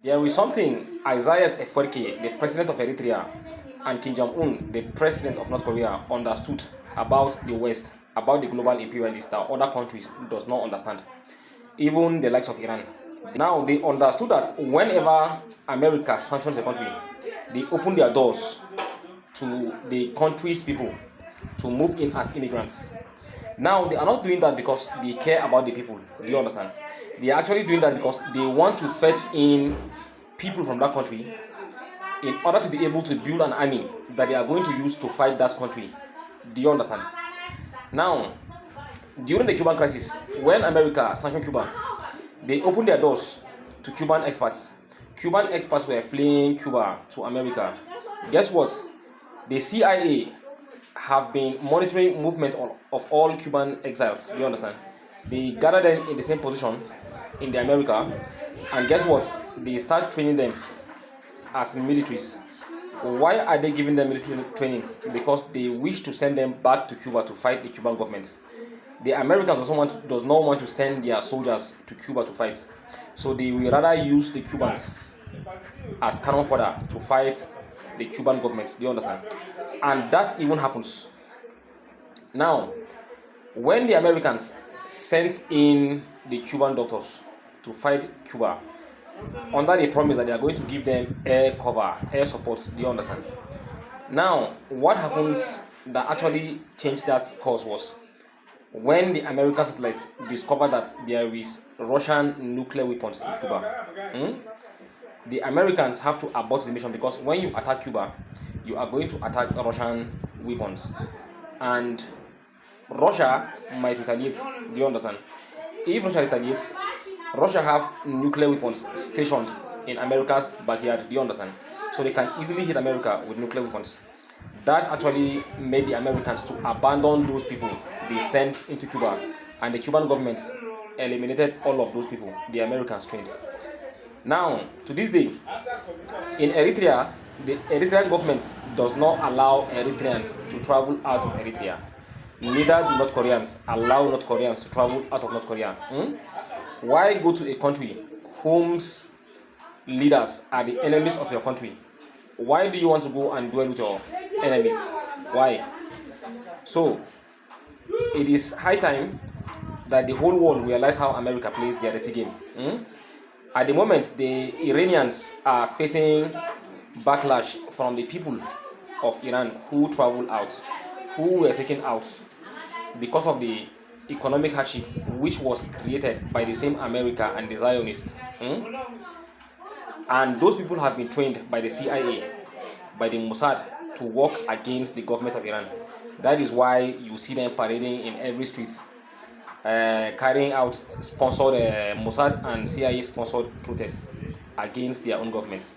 There is something Isiahs Afwerki, the president of Eritrea, and Kim Jong-un, the president of North Korea, understood about the West, about the global imperialists that other countries does not understand, even the likes of Iran. Now they understood that whenever America sanctions a country, they open their doors to the country's people to move in as immigrants. Now they are not doing that because they care about the people. Do you understand? They are actually doing that because they want to fetch in people from that country in order to be able to build an army that they are going to use to fight that country. Do you understand? Now, during the Cuban crisis, when America sanctioned Cuba, they opened their doors to Cuban expats. Cuban expats were fleeing Cuba to America. Guess what? The CIA have been monitoring movement of all Cuban exiles. Do you understand? They gather them in the same position in the America, and guess what? They start training them as militaries. Why are they giving them military training? Because they wish to send them back to Cuba to fight the Cuban government. The Americans does not want to send their soldiers to Cuba to fight, so they will rather use the Cubans as cannon fodder to fight the Cuban government. Do you understand? And that even happens. Now, when the Americans sent in the Cuban doctors to fight Cuba, under the promise that they are going to give them air cover, air support. Do you understand? Now, what happens that actually changed that course was when the American satellites discovered that there is Russian nuclear weapons in Cuba. The Americans have to abort the mission because when you attack Cuba, you are going to attack Russian weapons, and Russia might retaliate. Do you understand? If Russia retaliates, Russia have nuclear weapons stationed in America's backyard. Do you understand? So they can easily hit America with nuclear weapons. That actually made the Americans to abandon those people they sent into Cuba, and the Cuban government eliminated all of those people the Americans trained. Now, to this day, in Eritrea, the Eritrean government does not allow Eritreans to travel out of Eritrea. Neither do North Koreans allow North Koreans to travel out of North Korea. Why go to a country whose leaders are the enemies of your country? Why do you want to go and dwell with your enemies? Why? So, it is high time that the whole world realize how America plays their dirty game. At the moment, the Iranians are facing backlash from the people of Iran who traveled out, who were taken out because of the economic hardship which was created by the same America and the Zionists. And those people have been trained by the CIA, by the Mossad, to work against the government of Iran. That is why you see them parading in every street, carrying out sponsored Mossad and CIA sponsored protests against their own governments.